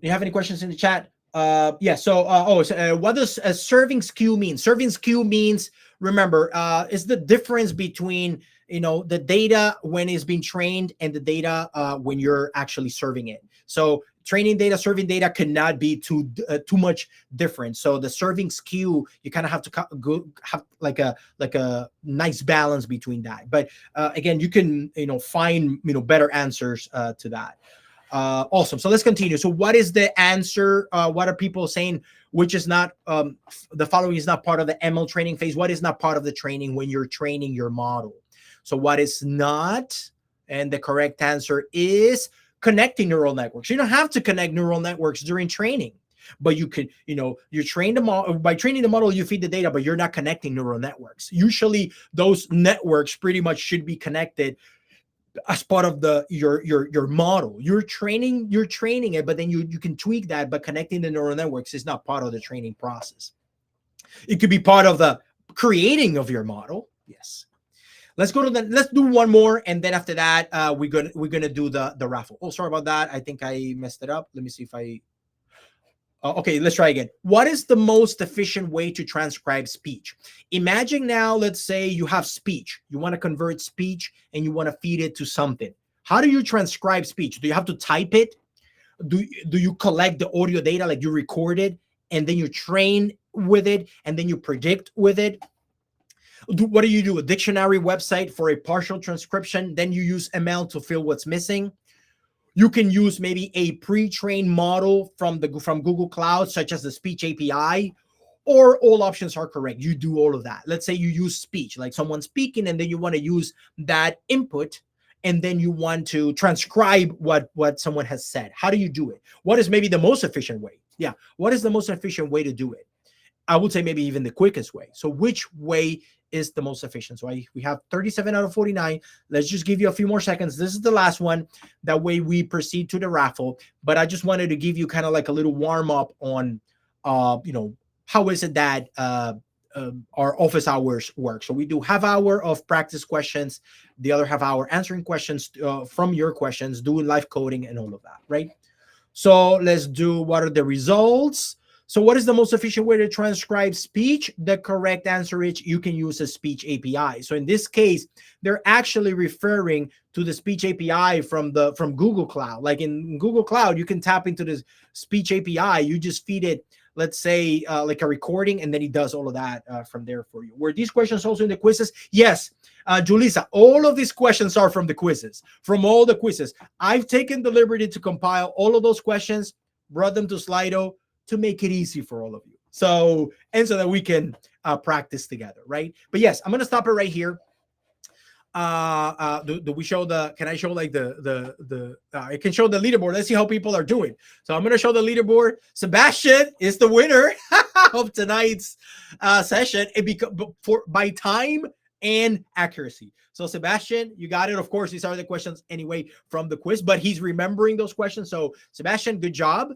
You have any questions in the chat? Yeah, so what does a serving skew mean? Serving skew means, remember, is the difference between the data when it's being trained and the data when you're actually serving it. So training data, serving data cannot be too much different. So the serving skew, you kind of have to have like a nice balance between that. But again, you can find better answers to that. Awesome. So let's continue. So what is the answer? What are people saying? Which is not the following is not part of the ML training phase. What is not part of the training when you're training your model? So what is not? And the correct answer is connecting neural networks. You don't have to connect neural networks during training, but you could, you train the model. By training the model, you feed the data, but you're not connecting neural networks. Usually those networks pretty much should be connected as part of your model. You're training it, but then you can tweak that, but connecting the neural networks is not part of the training process. It could be part of the creating of your model. Yes. Let's do one more, and then after that, we're gonna do the raffle. Oh, sorry about that. I think I messed it up. Let me see if I. Okay, let's try again. What is the most efficient way to transcribe speech? Imagine now, let's say you have speech. You want to convert speech and you want to feed it to something. How do you transcribe speech? Do you have to type it? Do you collect the audio data, like you record it, and then you train with it, and then you predict with it? What do you do? A dictionary website for a partial transcription, then you use ML to fill what's missing. You can use maybe a pre-trained model from Google Cloud, such as the speech API, or all options are correct. You do all of that. Let's say you use speech, like someone speaking, and then you want to use that input, and then you want to transcribe what someone has said. How do you do it? What is maybe the most efficient way? Yeah, what is the most efficient way to do it? I would say maybe even the quickest way. So which way is the most efficient? So we have 37 out of 49. Let's just give you a few more seconds. This is the last one. That way we proceed to the raffle. But I just wanted to give you kind of like a little warm up on, how is it that our office hours work. So we do half hour of practice questions, the other half hour answering questions from your questions, doing live coding and all of that, right? So let's do what are the results. So what is the most efficient way to transcribe speech? The correct answer is you can use a speech API. So in this case, they're actually referring to the speech API from Google Cloud. Like in Google Cloud, you can tap into the speech API. You just feed it, let's say, like a recording, and then it does all of that from there for you. Were these questions also in the quizzes? Yes, Julissa, all of these questions are from the quizzes, from all the quizzes. I've taken the liberty to compile all of those questions, brought them to Slido, to make it easy for all of you. So that we can practice together, right? But yes, I'm going to stop it right here. Do we show can I show like I can show the leaderboard. Let's see how people are doing. So I'm going to show the leaderboard. Sebastian is the winner of tonight's session. By time and accuracy. So Sebastian, you got it. Of course, these are the questions anyway from the quiz, but he's remembering those questions. So Sebastian, good job.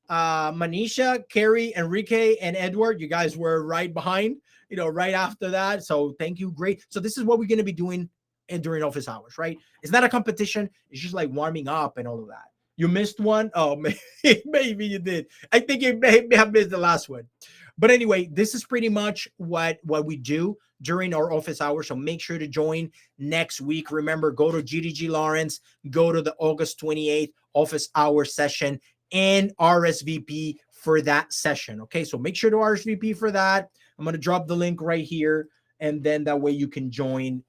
Manisha, Carrie, Enrique, and Edward, you guys were right behind, right after that. So thank you. Great. So this is what we're going to be doing during office hours, right? It's not a competition. It's just like warming up and all of that. You missed one? Oh, maybe you did. I think you may have missed the last one. But anyway, this is pretty much what we do during our office hours. So make sure to join next week. Remember, go to GDG Lawrence, go to the August 28th office hour session, and RSVP for that session. Okay, so make sure to RSVP for that. I'm going to drop the link right here, and then that way you can join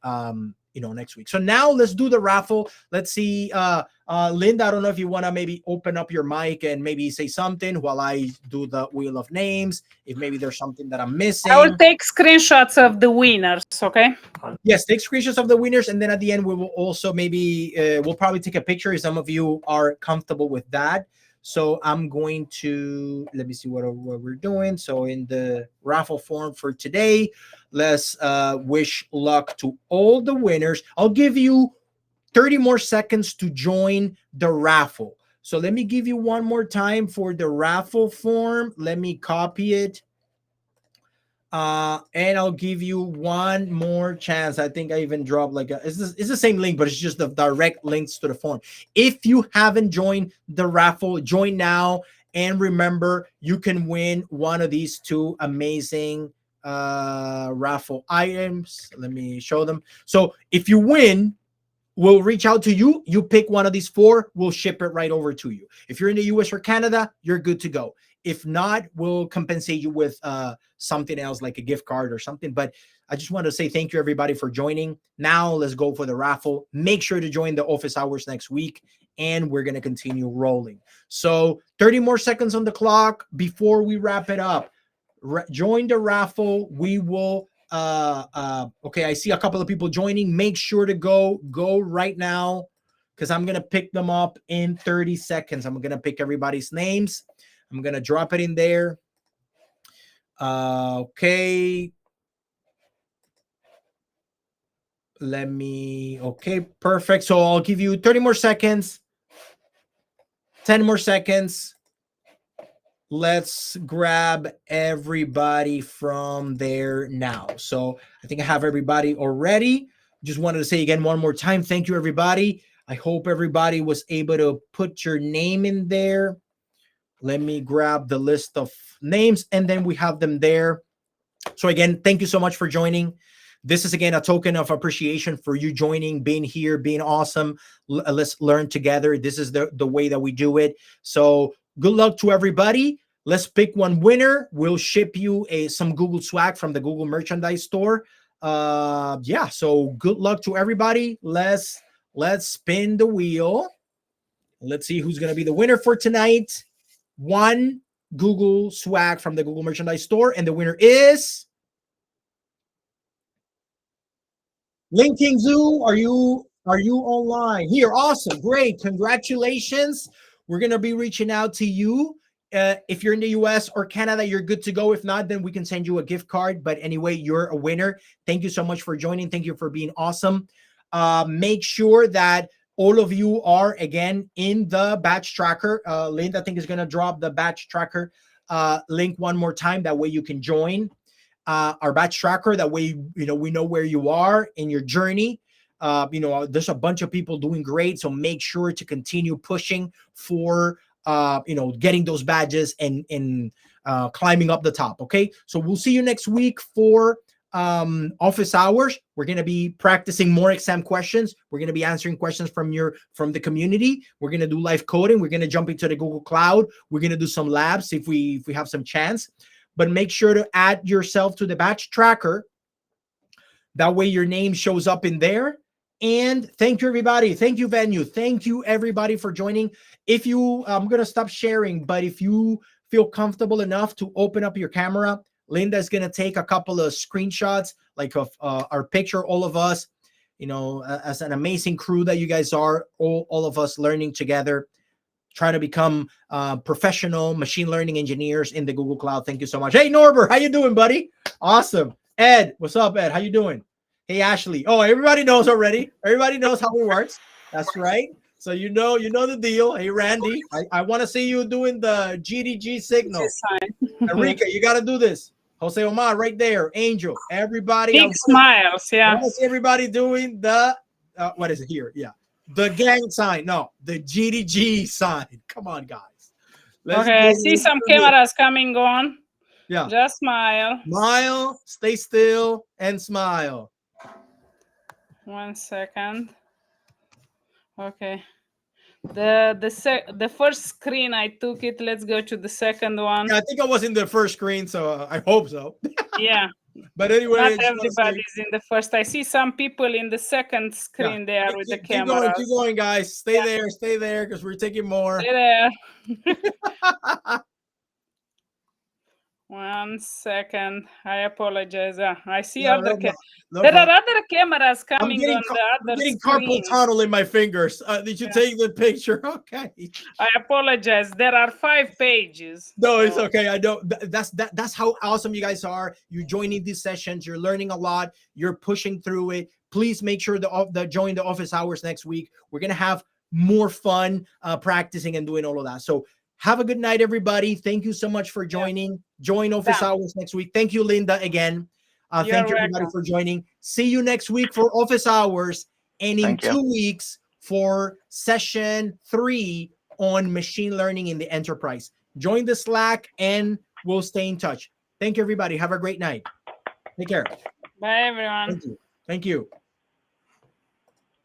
next week. So now let's do the raffle. Let's see, Linda, I don't know if you want to maybe open up your mic and maybe say something while I do the wheel of names, if maybe there's something that I'm missing. I will take screenshots of the winners, okay? Yes, take screenshots of the winners, and then at the end we will also maybe we'll probably take a picture if some of you are comfortable with that. So I'm going to, let me see what we're doing. So in the raffle form for today, let's wish luck to all the winners. I'll give you 30 more seconds to join the raffle. So let me give you one more time for the raffle form. Let me copy it. And I'll give you one more chance. I think I even dropped it's the same link, but it's just the direct links to the form. If you haven't joined the raffle, join now. And remember, you can win one of these two amazing raffle items. Let me show them. So if you win, we'll reach out to you. You pick one of these four. We'll ship it right over to you. If you're in the US or Canada, you're good to go. If not, we'll compensate you with something else like a gift card or something. But I just want to say thank you, everybody, for joining. Now let's go for the raffle. Make sure to join the office hours next week. and we're going to continue rolling. So 30 more seconds on the clock before we wrap it up. Join the raffle. We will okay, I see a couple of people joining. Make sure to go right now, because I'm gonna pick them up in 30 seconds. I'm gonna pick everybody's names. I'm gonna drop it in there. Okay, okay, perfect. So I'll give you 30 more seconds, 10 more seconds. Let's grab everybody from there now. So I think I have everybody already. Just wanted to say again one more time, thank you, everybody. I hope everybody was able to put your name in there. Let me grab the list of names, and then we have them there. So again, thank you so much for joining. This is, again, a token of appreciation for you joining, being here, being awesome. Let's learn together. This is the way that we do it. So good luck to everybody. Let's pick one winner. We'll ship you some Google swag from the Google merchandise store. Yeah, so good luck to everybody. Let's spin the wheel. Let's see who's going to be the winner for tonight. One Google swag from the Google merchandise store, and the winner is Linking Zoo. Are you online here? Awesome, great, congratulations. We're gonna be reaching out to you. If you're in the US or Canada, you're good to go. If not, then we can send you a gift card. But anyway, you're a winner. Thank you so much for joining. Thank you for being awesome. Make sure that all of you are, again, in the batch tracker. Linda, I think, is going to drop the batch tracker link one more time. That way you can join our batch tracker. That way, we know where you are in your journey. There's a bunch of people doing great. So make sure to continue pushing for, getting those badges and climbing up the top. Okay. So we'll see you next week for office hours. We're going to be practicing more exam questions. We're going to be answering questions from the community. We're going to do live coding. We're going to jump into the Google Cloud. We're going to do some labs if we have some chance. But make sure to add yourself to the batch tracker. That way your name shows up in there. And thank you, everybody. Thank you, Venue. Thank you, everybody, for joining. I'm going to stop sharing, but if you feel comfortable enough to open up your camera, Linda's going to take a couple of screenshots, like of our picture, all of us, as an amazing crew that you guys are, all of us learning together, trying to become professional machine learning engineers in the Google Cloud. Thank you so much. Hey, Norbert, how you doing, buddy? Awesome. Ed, what's up, Ed? How you doing? Hey, Ashley. Oh, everybody knows already. Everybody knows how it works. That's right. So you know the deal. Hey, Randy, I want to see you doing the GDG signal. Enrique, you got to do this. Jose Omar, right there. Angel, everybody. Big smiles, yeah. I want to see everybody doing the, what is it here? Yeah. The gang sign. No, the GDG sign. Come on, guys. Okay, I see some cameras coming on. Yeah. Just smile. Smile, stay still, and smile. 1 second. Okay. The first screen I took it. Let's go to the second one. Yeah, I think I was in the first screen, so I hope so. Yeah. But anyway, not everybody's in the first. I see some people in the second screen there with the camera. Keep going, guys. Stay there, because we're taking more. Stay there. 1 second. I apologize. I see other there are other cameras coming on the other I'm getting screen. carpal tunnel in my fingers. Did you take the picture? Okay. I apologize. There are 5 pages. No, it's okay. I know that's how awesome you guys are. You're joining these sessions. You're learning a lot. You're pushing through it. Please make sure to join the office hours next week. We're gonna have more fun practicing and doing all of that. So have a good night, everybody. Thank you so much for joining. Join office hours next week. Thank you, Linda, again. Thank you, everybody, for joining. See you next week for office hours, and in 2 weeks for session 3 on machine learning in the enterprise. Join the Slack, and we'll stay in touch. Thank you, everybody. Have a great night. Take care. Bye, everyone. Thank you. Thank you.